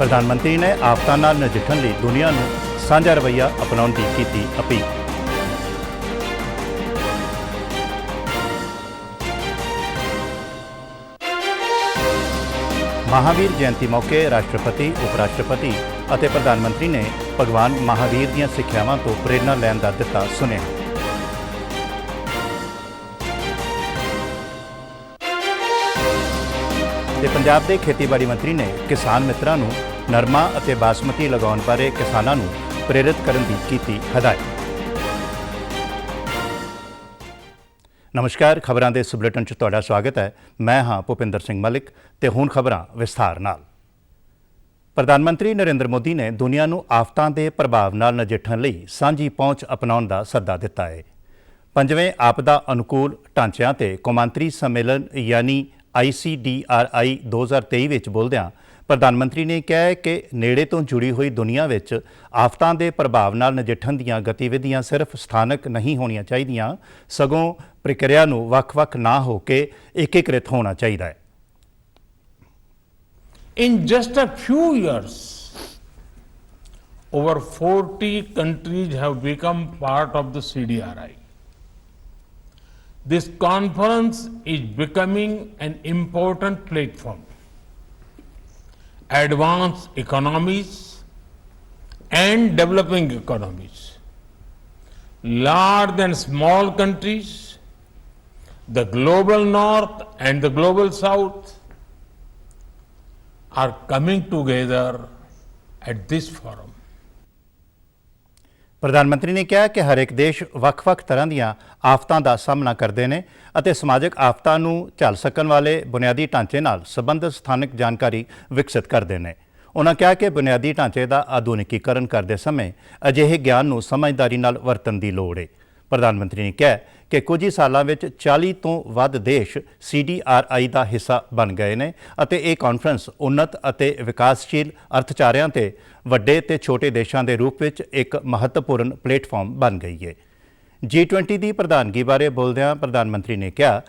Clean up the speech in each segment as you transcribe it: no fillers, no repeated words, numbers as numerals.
प्रधानमंत्री ने आफतां नाल नजिठण लई दुनिया नूं साझा रवैया अपनाउण दी कीती अपील। महावीर जयंती मौके राष्ट्रपति, उपराष्ट्रपति ਅਤੇ प्रधानमंत्री ने भगवान महावीर ਦੀਆਂ ਸਿੱਖਿਆਵਾਂ ਤੋਂ ਪ੍ਰੇਰਨਾ ਲੈਣ ਦਾ ਦਿੱਤਾ ਸੁਨੇਹਾ। ਤੇ ਪੰਜਾਬ ਦੇ ਖੇਤੀਬਾੜੀ ਮੰਤਰੀ ਨੇ ਕਿਸਾਨ ਮਿੱਤਰਾਂ ਨੂੰ ਨਰਮਾ ਅਤੇ ਬਾਸਮਤੀ ਲਗਾਉਣ ਬਾਰੇ ਕਿਸਾਨਾਂ ਨੂੰ ਪ੍ਰੇਰਿਤ ਕਰਨ ਦੀ ਕੀਤੀ ਹਦਾਇਤ। ਨਮਸਕਾਰ, ਖਬਰਾਂ ਦੇ ਇਸ ਬੁਲੇਟਿਨ 'ਚ ਤੁਹਾਡਾ ਸਵਾਗਤ ਹੈ। ਮੈਂ ਹਾਂ ਭੁਪਿੰਦਰ ਸਿੰਘ ਮਲਿਕ ਤੇ ਹੁਣ ਖਬਰਾਂ ਵਿਸਥਾਰ ਨਾਲ। ਪ੍ਰਧਾਨ ਮੰਤਰੀ ਨਰਿੰਦਰ ਮੋਦੀ ਨੇ ਦੁਨੀਆ ਨੂੰ ਆਫਤਾਂ ਦੇ ਪ੍ਰਭਾਵ ਨਾਲ ਨਜਿੱਠਣ ਲਈ ਸਾਂਝੀ ਪਹੁੰਚ ਅਪਣਾਉਣ ਦਾ ਸੱਦਾ ਦਿੱਤਾ ਹੈ। 5ਵੇਂ ਆਪਦਾ ਅਨੁਕੂਲ ਢਾਂਚਿਆਂ ਤੇ ਕੌਮਾਂਤਰੀ ਸੰਮੇਲਨ ਯਾਨੀ ICDRI 2023 ਵਿੱਚ ਬੋਲਦਿਆਂ ਪ੍ਰਧਾਨ ਮੰਤਰੀ ਨੇ ਕਿਹਾ ਹੈ ਕਿ ਨੇੜੇ ਤੋਂ ਜੁੜੀ ਹੋਈ ਦੁਨੀਆ ਵਿੱਚ ਆਫਤਾਂ ਦੇ ਪ੍ਰਭਾਵ ਨਾਲ ਨਜਿੱਠਣ ਦੀਆਂ ਗਤੀਵਿਧੀਆਂ ਸਿਰਫ ਸਥਾਨਕ ਨਹੀਂ ਹੋਣੀਆਂ ਚਾਹੀਦੀਆਂ, ਸਗੋਂ ਪ੍ਰਕਿਰਿਆ ਨੂੰ ਵੱਖ-ਵੱਖ ਨਾ ਹੋ ਕੇ ਏਕੀਕ੍ਰਿਤ ਹੋਣਾ ਚਾਹੀਦਾ ਹੈ। In just a few years, over 40 countries have become part of the CDRI. This conference is becoming an important platform. Advanced economies and developing economies, large and small countries, the global north and the global south are coming together at this forum. ਪ੍ਰਧਾਨ ਮੰਤਰੀ ਨੇ ਕਿਹਾ ਕਿ ਹਰ ਇੱਕ ਦੇਸ਼ ਵੱਖ-ਵੱਖ ਤਰ੍ਹਾਂ ਦੀਆਂ ਆਫਤਾਂ ਦਾ ਸਾਹਮਣਾ ਕਰਦੇ ਨੇ ਅਤੇ ਸਮਾਜਿਕ ਆਫਤਾਂ ਨੂੰ ਝੱਲ ਸਕਣ ਵਾਲੇ ਬੁਨਿਆਦੀ ਢਾਂਚੇ ਨਾਲ ਸੰਬੰਧਿਤ ਸਥਾਨਕ ਜਾਣਕਾਰੀ ਵਿਕਸਿਤ ਕਰਦੇ ਨੇ। ਉਨ੍ਹਾਂ ਕਿਹਾ ਕਿ ਬੁਨਿਆਦੀ ਢਾਂਚੇ ਦਾ ਆਧੁਨਿਕੀਕਰਨ ਕਰਦੇ ਸਮੇਂ ਅਜਿਹੇ ਗਿਆਨ ਨੂੰ ਸਮਝਦਾਰੀ ਨਾਲ ਵਰਤਣ ਦੀ ਲੋੜ ਹੈ। ਪ੍ਰਧਾਨ ਮੰਤਰੀ ਨੇ ਕਿਹਾ ਕਿ ਕੁਝ ਹੀ ਸਾਲਾਂ ਵਿੱਚ 40 ਤੋਂ ਵੱਧ ਦੇਸ਼ CDRI ਦਾ ਹਿੱਸਾ ਬਣ ਗਏ ਨੇ ਅਤੇ ਇਹ ਕਾਨਫਰੰਸ ਉੱਨਤ ਅਤੇ ਵਿਕਾਸਸ਼ੀਲ ਅਰਥਚਾਰਿਆਂ ਤੇ ਵੱਡੇ ਤੇ ਛੋਟੇ ਦੇਸ਼ਾਂ ਦੇ ਰੂਪ ਵਿੱਚ ਇੱਕ ਮਹੱਤਵਪੂਰਨ ਪਲੇਟਫਾਰਮ ਬਣ ਗਈ ਹੈ। G20 ਦੀ ਪ੍ਰਧਾਨਗੀ ਬਾਰੇ ਬੋਲਦਿਆਂ ਪ੍ਰਧਾਨ ਮੰਤਰੀ ਨੇ ਕਿਹਾ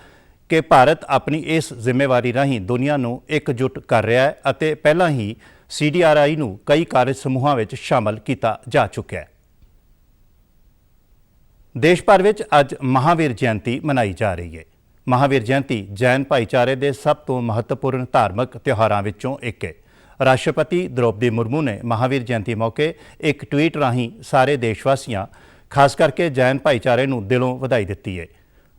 ਕਿ ਭਾਰਤ ਆਪਣੀ ਇਸ ਜ਼ਿੰਮੇਵਾਰੀ ਰਾਹੀਂ ਦੁਨੀਆ ਨੂੰ ਇਕਜੁੱਟ ਕਰ ਰਿਹਾ ਹੈ ਅਤੇ ਪਹਿਲਾਂ ਹੀ CDRI ਨੂੰ ਕਈ ਕਾਰਜ ਸਮੂਹਾਂ ਵਿੱਚ ਸ਼ਾਮਲ ਕੀਤਾ ਜਾ ਚੁੱਕਿਆ ਹੈ। ਦੇਸ਼ ਭਰ ਵਿੱਚ ਅੱਜ ਮਹਾਵੀਰ ਜਯੰਤੀ ਮਨਾਈ ਜਾ ਰਹੀ ਹੈ। ਮਹਾਵੀਰ ਜਯੰਤੀ ਜੈਨ ਭਾਈਚਾਰੇ ਦੇ ਸਭ ਤੋਂ ਮਹੱਤਵਪੂਰਨ ਧਾਰਮਿਕ ਤਿਉਹਾਰਾਂ ਵਿੱਚੋਂ ਇੱਕ ਹੈ। ਰਾਸ਼ਟਰਪਤੀ ਦ੍ਰੌਪਦੀ ਮੁਰਮੂ ਨੇ ਮਹਾਵੀਰ ਜਯੰਤੀ ਮੌਕੇ ਇੱਕ ਟਵੀਟ ਰਾਹੀਂ ਸਾਰੇ ਦੇਸ਼ ਵਾਸੀਆਂ, ਖਾਸ ਕਰਕੇ ਜੈਨ ਭਾਈਚਾਰੇ ਨੂੰ ਦਿਲੋਂ ਵਧਾਈ ਦਿੱਤੀ ਹੈ।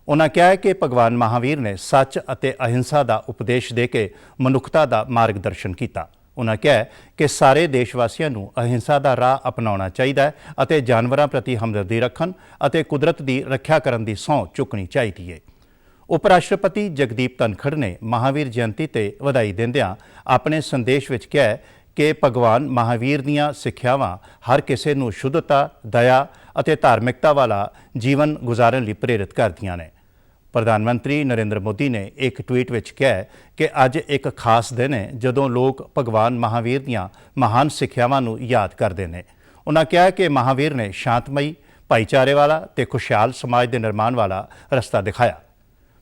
ਉਨ੍ਹਾਂ ਕਿਹਾ ਹੈ ਕਿ ਭਗਵਾਨ ਮਹਾਵੀਰ ਨੇ ਸੱਚ ਅਤੇ ਅਹਿੰਸਾ ਦਾ ਉਪਦੇਸ਼ ਦੇ ਕੇ ਮਨੁੱਖਤਾ ਦਾ ਮਾਰਗਦਰਸ਼ਨ ਕੀਤਾ। ਉਨ੍ਹਾਂ ਕਿਹਾ ਕਿ ਸਾਰੇ ਦੇਸ਼ ਵਾਸੀਆਂ ਨੂੰ ਅਹਿੰਸਾ ਦਾ ਰਾਹ ਅਪਣਾਉਣਾ ਚਾਹੀਦਾ ਹੈ ਅਤੇ ਜਾਨਵਰਾਂ ਪ੍ਰਤੀ ਹਮਦਰਦੀ ਰੱਖਣ ਅਤੇ ਕੁਦਰਤ ਦੀ ਰੱਖਿਆ ਕਰਨ ਦੀ ਸਹੁੰ ਚੁੱਕਣੀ ਚਾਹੀਦੀ ਹੈ। ਉਪ ਰਾਸ਼ਟਰਪਤੀ ਜਗਦੀਪ ਧਨਖੜ ਨੇ ਮਹਾਵੀਰ ਜਯੰਤੀ ਤੇ ਵਧਾਈ ਦਿੰਦਿਆਂ ਆਪਣੇ ਸੰਦੇਸ਼ ਵਿੱਚ ਕਿਹਾ ਕਿ ਭਗਵਾਨ ਮਹਾਵੀਰ ਦੀਆਂ ਸਿੱਖਿਆਵਾਂ ਹਰ ਕਿਸੇ ਨੂੰ ਸ਼ੁੱਧਤਾ, ਦਇਆ ਅਤੇ ਧਾਰਮਿਕਤਾ ਵਾਲਾ ਜੀਵਨ ਗੁਜ਼ਾਰਨ ਲਈ ਪ੍ਰੇਰਿਤ ਕਰਦੀਆਂ ਨੇ। ਪ੍ਰਧਾਨ ਮੰਤਰੀ ਨਰਿੰਦਰ ਮੋਦੀ ਨੇ ਇੱਕ ਟਵੀਟ ਵਿੱਚ ਕਿਹਾ ਕਿ ਅੱਜ ਇੱਕ ਖਾਸ ਦਿਨ ਹੈ ਜਦੋਂ ਲੋਕ ਭਗਵਾਨ ਮਹਾਵੀਰ ਦੀਆਂ ਮਹਾਨ ਸਿੱਖਿਆਵਾਂ ਨੂੰ ਯਾਦ ਕਰਦੇ ਨੇ। ਉਨ੍ਹਾਂ ਕਿਹਾ ਕਿ ਮਹਾਵੀਰ ਨੇ ਸ਼ਾਂਤਮਈ, ਭਾਈਚਾਰੇ ਵਾਲਾ ਤੇ ਖੁਸ਼ਹਾਲ ਸਮਾਜ ਦੇ ਨਿਰਮਾਣ ਵਾਲਾ ਰਸਤਾ ਦਿਖਾਇਆ।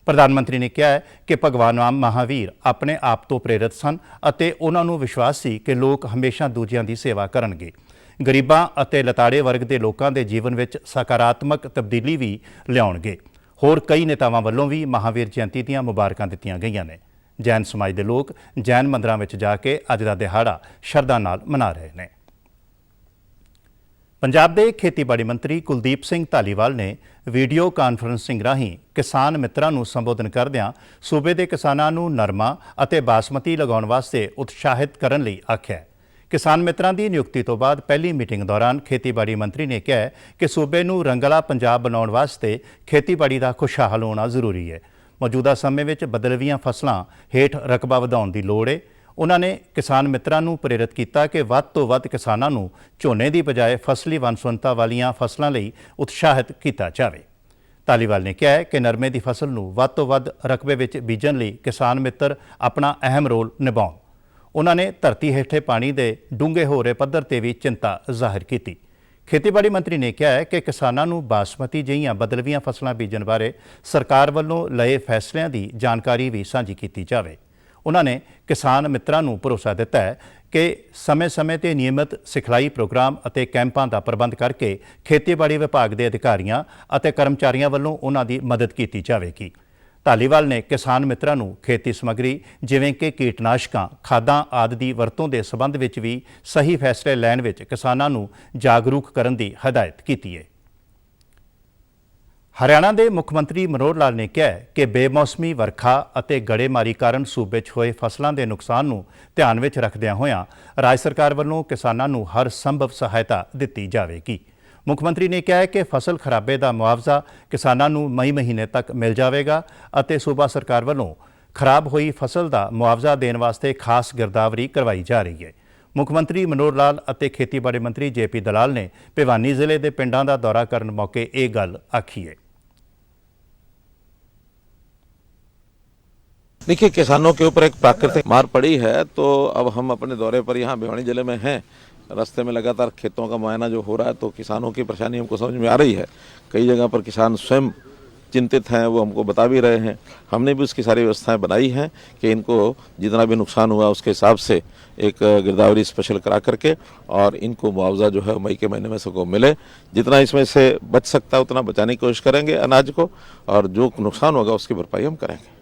ਪ੍ਰਧਾਨ ਮੰਤਰੀ ਨੇ ਕਿਹਾ ਕਿ ਭਗਵਾਨ ਮਹਾਵੀਰ ਆਪਣੇ ਆਪ ਤੋਂ ਪ੍ਰੇਰਿਤ ਸਨ ਅਤੇ ਉਹਨਾਂ ਨੂੰ ਵਿਸ਼ਵਾਸ ਸੀ ਕਿ ਲੋਕ ਹਮੇਸ਼ਾ ਦੂਜਿਆਂ ਦੀ ਸੇਵਾ ਕਰਨਗੇ, ਗਰੀਬਾਂ ਅਤੇ ਲਤਾੜੇ ਵਰਗ ਦੇ ਲੋਕਾਂ ਦੇ ਜੀਵਨ ਵਿੱਚ ਸਕਾਰਾਤਮਕ ਤਬਦੀਲੀ ਵੀ ਲਿਆਉਣਗੇ। ਹੋਰ ਕਈ ਨੇਤਾਵਾਂ ਵੱਲੋਂ ਵੀ ਮਹਾਵੀਰ ਜਯੰਤੀ ਦੀਆਂ ਮੁਬਾਰਕਾਂ ਦਿੱਤੀਆਂ ਗਈਆਂ ਨੇ। ਜੈਨ ਸਮਾਜ ਦੇ ਲੋਕ ਜੈਨ ਮੰਦਰਾਂ ਵਿੱਚ ਜਾ ਕੇ ਅੱਜ ਦਾ ਦਿਹਾੜਾ ਸ਼ਰਧਾ ਨਾਲ ਮਨਾ ਰਹੇ ਨੇ। ਪੰਜਾਬ ਦੇ ਖੇਤੀਬਾੜੀ ਮੰਤਰੀ ਕੁਲਦੀਪ ਸਿੰਘ ਧਾਲੀਵਾਲ ਨੇ ਵੀਡੀਓ ਕਾਨਫਰੰਸਿੰਗ ਰਾਹੀਂ ਕਿਸਾਨ ਮਿੱਤਰਾਂ ਨੂੰ ਸੰਬੋਧਨ ਕਰਦਿਆਂ ਸੂਬੇ ਦੇ ਕਿਸਾਨਾਂ ਨੂੰ ਨਰਮਾ ਅਤੇ ਬਾਸਮਤੀ ਲਗਾਉਣ ਵਾਸਤੇ ਉਤਸ਼ਾਹਿਤ ਕਰਨ ਲਈ ਆਖਿਆ। ਕਿਸਾਨ ਮਿੱਤਰਾਂ ਦੀ ਨਿਯੁਕਤੀ ਤੋਂ ਬਾਅਦ ਪਹਿਲੀ ਮੀਟਿੰਗ ਦੌਰਾਨ ਖੇਤੀਬਾੜੀ ਮੰਤਰੀ ਨੇ ਕਿਹਾ ਕਿ ਸੂਬੇ ਨੂੰ ਰੰਗਲਾ ਪੰਜਾਬ ਬਣਾਉਣ ਵਾਸਤੇ ਖੇਤੀਬਾੜੀ ਦਾ ਖੁਸ਼ਹਾਲ ਹੋਣਾ ਜ਼ਰੂਰੀ ਹੈ। ਮੌਜੂਦਾ ਸਮੇਂ ਵਿੱਚ ਬਦਲਵੀਆਂ ਫਸਲਾਂ ਹੇਠ ਰਕਬਾ ਵਧਾਉਣ ਦੀ ਲੋੜ ਹੈ। ਉਨ੍ਹਾਂ ਨੇ ਕਿਸਾਨ ਮਿੱਤਰਾਂ ਨੂੰ ਪ੍ਰੇਰਿਤ ਕੀਤਾ ਕਿ ਵੱਧ ਤੋਂ ਵੱਧ ਕਿਸਾਨਾਂ ਨੂੰ ਝੋਨੇ ਦੀ ਬਜਾਏ ਫਸਲੀ ਵੰਨ-ਸੁਵੰਨਤਾ ਵਾਲੀਆਂ ਫਸਲਾਂ ਲਈ ਉਤਸ਼ਾਹਿਤ ਕੀਤਾ ਜਾਵੇ। ਧਾਲੀਵਾਲ ਨੇ ਕਿਹਾ ਕਿ ਨਰਮੇ ਦੀ ਫਸਲ ਨੂੰ ਵੱਧ ਤੋਂ ਵੱਧ ਰਕਬੇ ਵਿੱਚ ਬੀਜਣ ਲਈ ਕਿਸਾਨ ਮਿੱਤਰ ਆਪਣਾ ਅਹਿਮ ਰੋਲ ਨਿਭਾਉਣ। ਉਨ੍ਹਾਂ ਨੇ ਧਰਤੀ ਹੇਠੇ ਪਾਣੀ ਦੇ ਡੂੰਘੇ ਹੋ ਰਹੇ ਪੱਧਰ ਤੇ ਵੀ ਚਿੰਤਾ ਜ਼ਾਹਿਰ ਕੀਤੀ। ਖੇਤੀਬਾੜੀ ਮੰਤਰੀ ਨੇ ਕਿਹਾ ਹੈ ਕਿ ਕਿਸਾਨਾਂ ਨੂੰ ਬਾਸਮਤੀ ਜਿਹੀਆਂ ਬਦਲਵੀਆਂ ਫਸਲਾਂ ਬੀਜਣ ਬਾਰੇ ਸਰਕਾਰ ਵੱਲੋਂ ਲਏ ਫੈਸਲਿਆਂ ਦੀ ਜਾਣਕਾਰੀ ਵੀ ਸਾਂਝੀ ਕੀਤੀ ਜਾਵੇ। ਉਹਨਾਂ ਨੇ ਕਿਸਾਨ ਮਿੱਤਰਾਂ ਨੂੰ ਭਰੋਸਾ ਦਿੱਤਾ ਹੈ ਕਿ ਸਮੇਂ-ਸਮੇਂ ਤੇ ਨਿਯਮਿਤ ਸਿਖਲਾਈ ਪ੍ਰੋਗਰਾਮ ਅਤੇ ਕੈਂਪਾਂ ਦਾ ਪ੍ਰਬੰਧ ਕਰਕੇ ਖੇਤੀਬਾੜੀ ਵਿਭਾਗ ਦੇ ਅਧਿਕਾਰੀਆਂ ਅਤੇ ਕਰਮਚਾਰੀਆਂ ਵੱਲੋਂ ਉਹਨਾਂ ਦੀ ਮਦਦ ਕੀਤੀ ਜਾਵੇਗੀ। ਧਾਲੀਵਾਲ ਨੇ ਕਿਸਾਨ ਮਿੱਤਰਾਂ ਨੂੰ ਖੇਤੀ ਸਮੱਗਰੀ ਜਿਵੇਂ ਕਿ ਕੀਟਨਾਸ਼ਕਾਂ, ਖਾਦਾਂ ਆਦਿ ਦੀ ਵਰਤੋਂ ਦੇ ਸਬੰਧ ਵਿੱਚ ਵੀ ਸਹੀ ਫੈਸਲੇ ਲੈਣ ਵਿੱਚ ਕਿਸਾਨਾਂ ਨੂੰ ਜਾਗਰੂਕ ਕਰਨ ਦੀ ਹਦਾਇਤ ਕੀਤੀ ਹੈ। ਹਰਿਆਣਾ ਦੇ ਮੁੱਖ ਮੰਤਰੀ ਮਨੋਹਰ ਲਾਲ ਨੇ ਕਿਹਾ ਕਿ ਬੇਮੌਸਮੀ ਵਰਖਾ ਅਤੇ ਗੜੇਮਾਰੀ ਕਾਰਨ ਸੂਬੇ 'ਚ ਹੋਏ ਫਸਲਾਂ ਦੇ ਨੁਕਸਾਨ ਨੂੰ ਧਿਆਨ ਵਿੱਚ ਰੱਖਦਿਆਂ ਹੋਇਆਂ ਰਾਜ ਸਰਕਾਰ ਵੱਲੋਂ ਕਿਸਾਨਾਂ ਨੂੰ ਹਰ ਸੰਭਵ ਸਹਾਇਤਾ ਦਿੱਤੀ ਜਾਵੇਗੀ। ਮੁੱਖ ਮੰਤਰੀ ਨੇ ਕਿਹਾ ਕਿ ਫਸਲ ਖਰਾਬੇ ਦਾ ਮੁਆਵਜ਼ਾ ਕਿਸਾਨਾਂ ਨੂੰ ਮਈ ਮਹੀਨੇ ਤੱਕ ਮਿਲ ਜਾਵੇਗਾ ਅਤੇ ਸੂਬਾ ਸਰਕਾਰ ਵੱਲੋਂ ਖਰਾਬ ਹੋਈ ਫਸਲ ਦਾ ਮੁਆਵਜ਼ਾ ਦੇਣ ਵਾਸਤੇ ਖਾਸ ਗਿਰਦਾਵਰੀ ਕਰਵਾਈ ਜਾ ਰਹੀ ਹੈ। ਮੁੱਖ ਮੰਤਰੀ ਮਨੋਹਰ ਲਾਲ ਅਤੇ ਖੇਤੀਬਾੜੀ ਮੰਤਰੀ JP ਦਲਾਲ ਨੇ ਭਿਵਾਨੀ ਜ਼ਿਲ੍ਹੇ ਦੇ ਪਿੰਡਾਂ ਦਾ ਦੌਰਾ ਕਰਨ ਮੌਕੇ ਇਹ ਗੱਲ ਆਖੀ ਹੈ। देखिए, किसानों के ऊपर एक प्राकृतिक मार पड़ी है, तो अब हम अपने दौरे पर यहाँ भिवानी जिले में हैं। रास्ते में लगातार खेतों का मुआयना जो हो रहा है, तो किसानों की परेशानी हमको समझ में आ रही है। कई जगह पर किसान स्वयं चिंतित हैं, वो हमको बता भी रहे हैं। हमने भी उसकी सारी व्यवस्थाएं बनाई हैं कि इनको जितना भी नुकसान हुआ उसके हिसाब से एक गिरदावरी स्पेशल करा करके और इनको मुआवजा जो है मई के महीने में सबको मिले। जितना इसमें से बच सकता है उतना बचाने की कोशिश करेंगे अनाज को, और जो नुकसान होगा उसकी भरपाई हम करेंगे।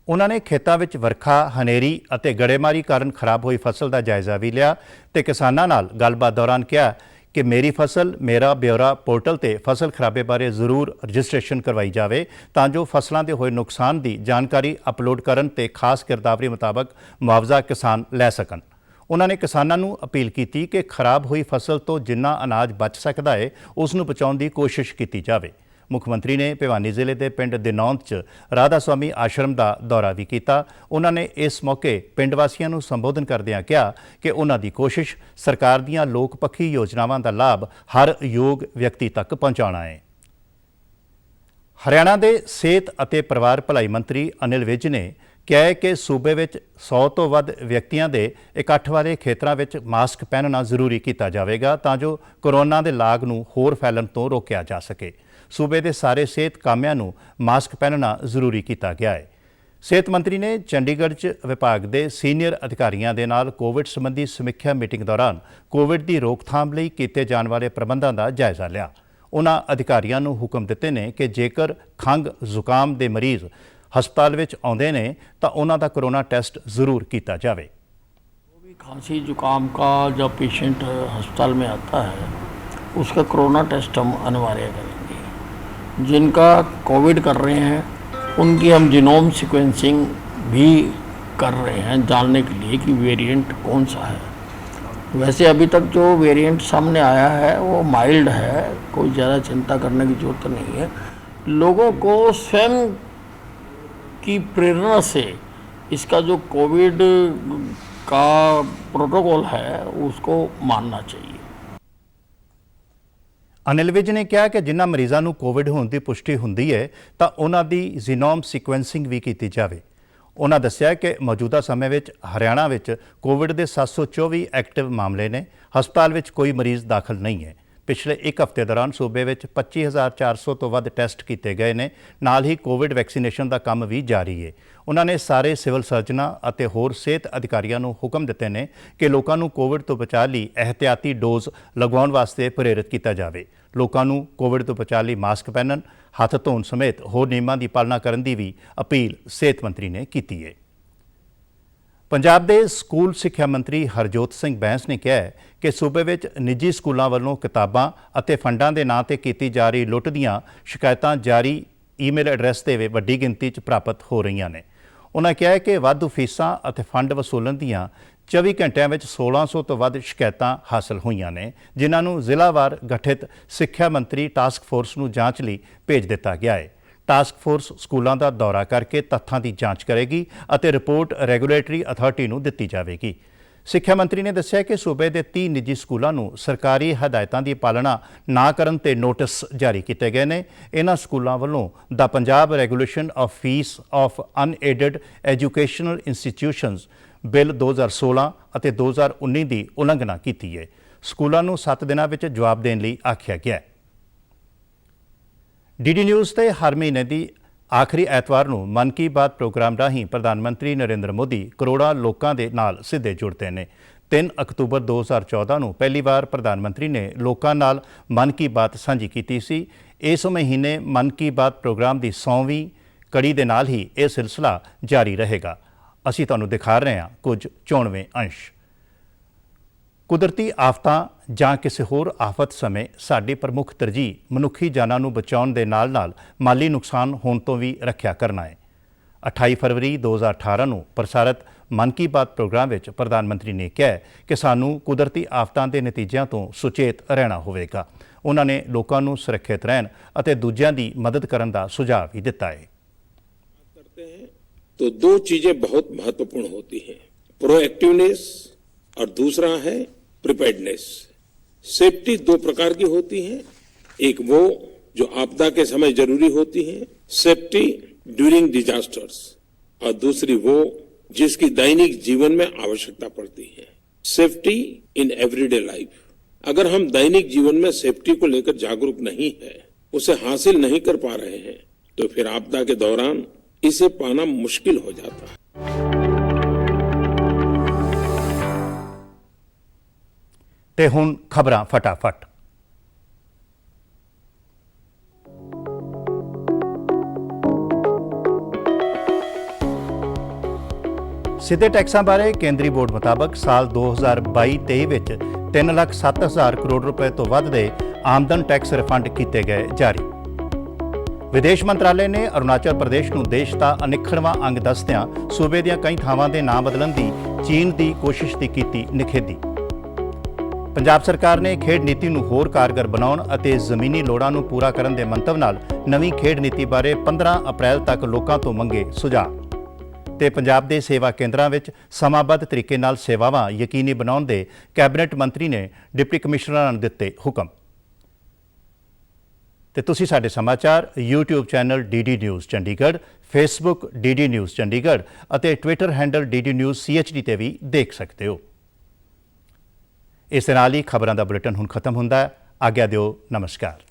ਉਹਨਾਂ ਨੇ ਖੇਤਾਂ ਵਿੱਚ ਵਰਖਾ, ਹਨੇਰੀ ਅਤੇ ਗੜੇਮਾਰੀ ਕਾਰਨ ਖਰਾਬ ਹੋਈ ਫਸਲ ਦਾ ਜਾਇਜ਼ਾ ਵੀ ਲਿਆ ਤੇ ਕਿਸਾਨਾਂ ਨਾਲ ਗੱਲਬਾਤ ਦੌਰਾਨ ਕਿਹਾ ਕਿ ਮੇਰੀ ਫਸਲ ਮੇਰਾ ਬਿਊਰਾ ਪੋਰਟਲ ਤੇ ਫਸਲ ਖਰਾਬੇ ਬਾਰੇ ਜ਼ਰੂਰ ਰਜਿਸਟ੍ਰੇਸ਼ਨ ਕਰਵਾਈ ਜਾਵੇ ਤਾਂ ਜੋ ਫਸਲਾਂ ਦੇ ਹੋਏ ਨੁਕਸਾਨ ਦੀ ਜਾਣਕਾਰੀ ਅਪਲੋਡ ਕਰਨ ਤੇ ਖਾਸ ਗਿਰਦਾਵਰੀ ਮੁਤਾਬਕ ਮੁਆਵਜ਼ਾ ਕਿਸਾਨ ਲੈ ਸਕਣ। ਉਹਨਾਂ ਨੇ ਕਿਸਾਨਾਂ ਨੂੰ ਅਪੀਲ ਕੀਤੀ ਕਿ ਖਰਾਬ ਹੋਈ ਫਸਲ ਤੋਂ ਜਿੰਨਾ ਅਨਾਜ ਬਚ ਸਕਦਾ ਹੈ ਉਸ ਨੂੰ ਬਚਾਉਣ ਦੀ ਕੋਸ਼ਿਸ਼ ਕੀਤੀ ਜਾਵੇ। ਮੁੱਖ ਮੰਤਰੀ ਨੇ ਭਿਵਾਨੀ ਜ਼ਿਲ੍ਹੇ ਦੇ ਪਿੰਡ ਦਿਨੌਂਦ 'ਚ ਰਾਧਾ ਸਵਾਮੀ ਆਸ਼ਰਮ ਦਾ ਦੌਰਾ ਵੀ ਕੀਤਾ। ਉਹਨਾਂ ਨੇ ਇਸ ਮੌਕੇ ਪਿੰਡ ਵਾਸੀਆਂ ਨੂੰ ਸੰਬੋਧਨ ਕਰਦਿਆਂ ਕਿਹਾ ਕਿ ਉਹਨਾਂ ਦੀ ਕੋਸ਼ਿਸ਼ ਸਰਕਾਰ ਦੀਆਂ ਲੋਕ ਪੱਖੀ ਯੋਜਨਾਵਾਂ ਦਾ ਲਾਭ ਹਰ ਯੋਗ ਵਿਅਕਤੀ ਤੱਕ ਪਹੁੰਚਾਉਣਾ ਹੈ। ਹਰਿਆਣਾ ਦੇ ਸਿਹਤ ਅਤੇ ਪਰਿਵਾਰ ਭਲਾਈ ਮੰਤਰੀ ਅਨਿਲ ਵਿਜ ਨੇ ਕਿਹਾ ਹੈ ਕਿ ਸੂਬੇ ਵਿੱਚ 100 ਤੋਂ ਵੱਧ ਵਿਅਕਤੀਆਂ ਦੇ ਇਕੱਠ ਵਾਲੇ ਖੇਤਰਾਂ ਵਿੱਚ ਮਾਸਕ ਪਹਿਨਣਾ ਜ਼ਰੂਰੀ ਕੀਤਾ ਜਾਵੇਗਾ ਤਾਂ ਜੋ ਕੋਰੋਨਾ ਦੇ ਲਾਗ ਨੂੰ ਹੋਰ ਫੈਲਣ ਤੋਂ ਰੋਕਿਆ ਜਾ ਸਕੇ। ਸੂਬੇ ਦੇ ਸਾਰੇ ਸਿਹਤ ਕਾਮਿਆਂ ਨੂੰ ਮਾਸਕ ਪਹਿਨਣਾ ਜ਼ਰੂਰੀ ਕੀਤਾ ਗਿਆ ਹੈ। ਸਿਹਤ ਮੰਤਰੀ ਨੇ ਚੰਡੀਗੜ੍ਹ 'ਚ ਵਿਭਾਗ ਦੇ ਸੀਨੀਅਰ ਅਧਿਕਾਰੀਆਂ ਦੇ ਨਾਲ ਕੋਵਿਡ ਸੰਬੰਧੀ ਸਮੀਖਿਆ ਮੀਟਿੰਗ ਦੌਰਾਨ ਕੋਵਿਡ ਦੀ ਰੋਕਥਾਮ ਲਈ ਕੀਤੇ ਜਾਣ ਵਾਲੇ ਪ੍ਰਬੰਧਾਂ ਦਾ ਜਾਇਜ਼ਾ ਲਿਆ। ਉਹਨਾਂ ਅਧਿਕਾਰੀਆਂ ਨੂੰ ਹੁਕਮ ਦਿੱਤੇ ਨੇ ਕਿ ਜੇਕਰ ਖੰਘ ਜ਼ੁਕਾਮ ਦੇ ਮਰੀਜ਼ ਹਸਪਤਾਲ ਵਿੱਚ ਆਉਂਦੇ ਨੇ ਤਾਂ ਉਹਨਾਂ ਦਾ ਕੋਰੋਨਾ ਟੈਸਟ ਜ਼ਰੂਰ ਕੀਤਾ ਜਾਵੇ। खांसी जुकाम का जब पेशेंट अस्पताल में आता है उसका कोरोना टेस्ट हम अनिवार्य करेंगे। जिनका कोविड कर रहे हैं उनकी हम जीनोम सीक्वेंसिंग भी कर रहे हैं जानने के लिए कि वेरिएंट कौन सा है। वैसे अभी तक जो वेरिएंट सामने आया है वो माइल्ड है, कोई ज़्यादा चिंता करने की ज़रूरत नहीं है। लोगों को स्वयं की प्रेरणा से इसका जो कोविड का प्रोटोकॉल है उसको मानना चाहिए। ਅਨਿਲ ਵਿਜ ਨੇ ਕਿਹਾ ਕਿ ਜਿਨ੍ਹਾਂ ਮਰੀਜ਼ਾਂ ਨੂੰ ਕੋਵਿਡ ਹੋਣ ਦੀ ਪੁਸ਼ਟੀ ਹੁੰਦੀ ਹੈ ਤਾਂ ਉਹਨਾਂ ਦੀ ਜੀਨੋਮ ਸੀਕੁਐਂਸਿੰਗ ਵੀ ਕੀਤੀ ਜਾਵੇ। ਉਹਨਾਂ ਦੱਸਿਆ ਕਿ ਮੌਜੂਦਾ ਸਮੇਂ ਵਿੱਚ ਹਰਿਆਣਾ ਵਿੱਚ ਕੋਵਿਡ ਦੇ 724 ਐਕਟਿਵ ਮਾਮਲੇ ਨੇ। ਹਸਪਤਾਲ ਵਿੱਚ ਕੋਈ ਮਰੀਜ਼ ਦਾਖਲ ਨਹੀਂ ਹੈ। ਪਿਛਲੇ ਇੱਕ ਹਫ਼ਤੇ ਦੌਰਾਨ ਸੂਬੇ ਵਿੱਚ 25,400 ਤੋਂ ਵੱਧ ਟੈਸਟ ਕੀਤੇ ਗਏ ਨੇ। ਨਾਲ ਹੀ ਕੋਵਿਡ ਵੈਕਸੀਨੇਸ਼ਨ ਦਾ ਕੰਮ ਵੀ ਜਾਰੀ ਹੈ। ਉਹਨਾਂ ਨੇ ਸਾਰੇ ਸਿਵਲ ਸਰਜਨਾਂ ਅਤੇ ਹੋਰ ਸਿਹਤ ਅਧਿਕਾਰੀਆਂ ਨੂੰ ਹੁਕਮ ਦਿੱਤੇ ਨੇ ਕਿ ਲੋਕਾਂ ਨੂੰ ਕੋਵਿਡ ਤੋਂ ਬਚਾਅ ਲਈ ਇਹਤਿਆਤੀ ਡੋਜ਼ ਲਗਵਾਉਣ ਵਾਸਤੇ ਪ੍ਰੇਰਿਤ ਕੀਤਾ ਜਾਵੇ। ਲੋਕਾਂ ਨੂੰ ਕੋਵਿਡ ਤੋਂ ਬਚਾਅ ਲਈ ਮਾਸਕ ਪਹਿਨਣ, ਹੱਥ ਧੋਣ ਸਮੇਤ ਹੋਰ ਨਿਯਮਾਂ ਦੀ ਪਾਲਣਾ ਕਰਨ ਦੀ ਵੀ ਅਪੀਲ ਸਿਹਤ ਮੰਤਰੀ ਨੇ ਕੀਤੀ ਹੈ। ਪੰਜਾਬ ਦੇ ਸਕੂਲ ਸਿੱਖਿਆ ਮੰਤਰੀ ਹਰਜੋਤ ਸਿੰਘ ਬੈਂਸ ਨੇ ਕਿਹਾ ਹੈ ਕਿ ਸੂਬੇ ਵਿੱਚ ਨਿੱਜੀ ਸਕੂਲਾਂ ਵੱਲੋਂ ਕਿਤਾਬਾਂ ਅਤੇ ਫੰਡਾਂ ਦੇ ਨਾਂ ਤੇ ਕੀਤੀ ਜਾ ਰਹੀ ਲੁੱਟ ਦੀਆਂ ਸ਼ਿਕਾਇਤਾਂ ਜਾਰੀ ਈਮੇਲ ਐਡਰੈਸ 'ਤੇ ਵੱਡੀ ਗਿਣਤੀ 'ਚ ਪ੍ਰਾਪਤ ਹੋ ਰਹੀਆਂ ਨੇ। ਉਹਨਾਂ ਕਿਹਾ ਹੈ ਕਿ ਵਾਧੂ ਫੀਸਾਂ ਅਤੇ ਫੰਡ ਵਸੂਲਣ ਦੀਆਂ 24 ਘੰਟਿਆਂ ਵਿੱਚ 1600 ਤੋਂ ਵੱਧ ਸ਼ਿਕਾਇਤਾਂ ਹਾਸਲ ਹੋਈਆਂ ਨੇ, ਜਿਨ੍ਹਾਂ ਨੂੰ ਜ਼ਿਲ੍ਹਾਵਾਰ ਗਠਿਤ ਸਿੱਖਿਆ ਮੰਤਰੀ ਟਾਸਕ ਫੋਰਸ ਨੂੰ ਜਾਂਚ ਲਈ ਭੇਜ ਦਿੱਤਾ ਗਿਆ ਹੈ। ਟਾਸਕ ਫੋਰਸ ਸਕੂਲਾਂ ਦਾ ਦੌਰਾ ਕਰਕੇ ਤੱਥਾਂ ਦੀ ਜਾਂਚ ਕਰੇਗੀ ਅਤੇ ਰਿਪੋਰਟ ਰੈਗੂਲੇਟਰੀ ਅਥਾਰਟੀ ਨੂੰ ਦਿੱਤੀ ਜਾਵੇਗੀ। ਸਿੱਖਿਆ ਮੰਤਰੀ ਨੇ ਦੱਸਿਆ ਕਿ ਸੂਬੇ ਦੇ 30 ਨਿੱਜੀ ਸਕੂਲਾਂ ਨੂੰ ਸਰਕਾਰੀ ਹਦਾਇਤਾਂ ਦੀ ਪਾਲਣਾ ਨਾ ਕਰਨ ਤੇ ਨੋਟਿਸ ਜਾਰੀ ਕੀਤੇ ਗਏ ਨੇ। ਇਹਨਾਂ ਸਕੂਲਾਂ ਵੱਲੋਂ ਦਾ Punjab regulation of fees of unaided educational institutions bill 2016 ਅਤੇ 2019 ਦੀ ਉਲੰਘਣਾ ਕੀਤੀ ਹੈ। ਸਕੂਲਾਂ ਨੂੰ 7 ਦਿਨਾਂ ਵਿੱਚ ਜਵਾਬ ਦੇਣ ਲਈ ਆਖਿਆ ਗਿਆ ਹੈ। ਡੀਡੀ ਨਿਊਜ਼ ਤੇ ਹਰ ਮਹੀਨੇ ਦੀ ਆਖਰੀ ਐਤਵਾਰ ਨੂੰ ਮਨ ਕੀ ਬਾਤ ਪ੍ਰੋਗਰਾਮ ਰਾਹੀਂ ਪ੍ਰਧਾਨ ਮੰਤਰੀ ਨਰਿੰਦਰ ਮੋਦੀ ਕਰੋੜਾਂ ਲੋਕਾਂ ਦੇ ਨਾਲ ਸਿੱਧੇ ਜੁੜਦੇ ਨੇ। 3 ਅਕਤੂਬਰ 2014 ਨੂੰ ਪਹਿਲੀ ਵਾਰ ਪ੍ਰਧਾਨ ਮੰਤਰੀ ਨੇ ਲੋਕਾਂ ਨਾਲ ਮਨ ਕੀ ਬਾਤ ਸਾਂਝੀ ਕੀਤੀ ਸੀ। ਇਸ ਮਹੀਨੇ ਮਨ ਕੀ ਬਾਤ ਪ੍ਰੋਗਰਾਮ ਦੀ 100ਵੀਂ ਕੜੀ ਦੇ ਨਾਲ ਹੀ ਇਹ ਸਿਲਸਿਲਾ ਜਾਰੀ ਰਹੇਗਾ। ਅਸੀਂ ਤੁਹਾਨੂੰ ਦਿਖਾ ਰਹੇ ਹਾਂ ਕੁਝ 94ਵੇਂ ਅੰਸ਼। ਕੁਦਰਤੀ ਆਫਤਾਂ ਜਾਂ ਕਿਸੇ ਹੋਰ ਆਫਤ ਸਮੇਂ ਸਾਡੀ ਪ੍ਰਮੁੱਖ ਤਰਜੀਹ ਮਨੁੱਖੀ ਜਾਨਾਂ ਨੂੰ ਬਚਾਉਣ ਦੇ ਨਾਲ-ਨਾਲ ਮਾਲੀ ਨੁਕਸਾਨ ਹੋਣ ਤੋਂ ਵੀ ਰੱਖਿਆ ਕਰਨਾ ਹੈ। 28 ਫਰਵਰੀ 2018 ਨੂੰ ਪ੍ਰਸਾਰਿਤ ਮਨ ਕੀ ਬਾਤ ਪ੍ਰੋਗਰਾਮ ਵਿੱਚ ਪ੍ਰਧਾਨ ਮੰਤਰੀ ਨੇ ਕਿਹਾ ਕਿ ਸਾਨੂੰ ਕੁਦਰਤੀ ਆਫਤਾਂ ਦੇ ਨਤੀਜਿਆਂ ਤੋਂ ਸੁਚੇਤ ਰਹਿਣਾ ਹੋਵੇਗਾ। ਉਹਨਾਂ ਨੇ ਲੋਕਾਂ ਨੂੰ ਸੁਰੱਖਿਅਤ ਰਹਿਣ ਅਤੇ ਦੂਜਿਆਂ ਦੀ ਮਦਦ ਕਰਨ ਦਾ ਸੁਝਾਅ ਵੀ ਦਿੱਤਾ ਹੈ। तो दो चीजें बहुत महत्वपूर्ण होती हैं, प्रोएक्टिवनेस और दूसरा है प्रिपेयर्डनेस। सेफ्टी दो प्रकार की होती है, एक वो जो आपदा के समय जरूरी होती है, सेफ्टी ड्यूरिंग डिजास्टर्स, और दूसरी वो जिसकी दैनिक जीवन में आवश्यकता पड़ती है, सेफ्टी इन एवरीडे लाइफ। अगर हम दैनिक जीवन में सेफ्टी को लेकर जागरूक नहीं है, उसे हासिल नहीं कर पा रहे हैं, तो फिर आपदा के दौरान इसे पाना मुश्किल हो जाता है। ਤੇ ਹੁਣ ਖਬਰਾਂ ਫਟਾਫਟ। ਸਿੱਧੇ ਟੈਕਸਾਂ ਬਾਰੇ ਕੇਂਦਰੀ ਬੋਰਡ ਮੁਤਾਬਕ ਸਾਲ 2022-23 ਵਿੱਚ 3,07,000 ਕਰੋੜ ਰੁਪਏ ਤੋਂ ਵੱਧ ਦੇ ਆਮਦਨ ਟੈਕਸ ਰਿਫੰਡ ਕੀਤੇ ਗਏ ਜਾਰੀ। ਵਿਦੇਸ਼ ਮੰਤਰਾਲੇ ਨੇ ਅਰੁਣਾਚਲ ਪ੍ਰਦੇਸ਼ ਨੂੰ ਦੇਸ਼ ਦਾ ਅਨਿੱਖੜਵਾਂ ਅੰਗ ਦੱਸਦਿਆਂ ਸੂਬੇ ਦੀਆਂ ਕਈ ਥਾਵਾਂ ਦੇ ਨਾਂ ਬਦਲਣ ਦੀ ਚੀਨ ਦੀ ਕੋਸ਼ਿਸ਼ ਦੀ ਕੀਤੀ ਨਿਖੇਧੀ। ਪੰਜਾਬ ਸਰਕਾਰ ਨੇ ਖੇਡ ਨੀਤੀ ਨੂੰ ਹੋਰ ਕਾਰਗਰ ਬਣਾਉਣ ਅਤੇ ਜ਼ਮੀਨੀ ਲੋੜਾਂ ਨੂੰ ਪੂਰਾ ਕਰਨ ਦੇ ਮੰਤਵ ਨਾਲ ਨਵੀਂ ਖੇਡ ਨੀਤੀ ਬਾਰੇ 15 ਅਪ੍ਰੈਲ ਤੱਕ ਲੋਕਾਂ ਤੋਂ ਮੰਗੇ ਸੁਝਾਅ। ਤੇ ਪੰਜਾਬ ਦੇ ਸੇਵਾ ਕੇਂਦਰਾਂ ਵਿੱਚ ਸਮਾਬੱਧ ਤਰੀਕੇ ਨਾਲ ਸੇਵਾਵਾਂ ਯਕੀਨੀ ਬਣਾਉਣ ਦੇ ਕੈਬਨਿਟ ਮੰਤਰੀ ਨੇ ਡਿਪਟੀ ਕਮਿਸ਼ਨਰਾਂ ਨੂੰ ਦਿੱਤੇ ਹੁਕਮ। ਤੇ ਤੁਸੀਂ ਸਾਡੇ ਸਮਾਚਾਰ YouTube channel DD news Chandigarh, Facebook DD news Chandigarh ਅਤੇ Twitter handle DD news CHD ਤੇ ਵੀ ਦੇਖ ਸਕਦੇ ਹੋ। ਇਸ ਦੇ ਨਾਲ ਹੀ ਖਬਰਾਂ ਦਾ ਬੁਲੇਟਿਨ ਹੁਣ ਖਤਮ ਹੁੰਦਾ ਹੈ। ਆਗਿਆ ਦਿਓ। ਨਮਸਕਾਰ।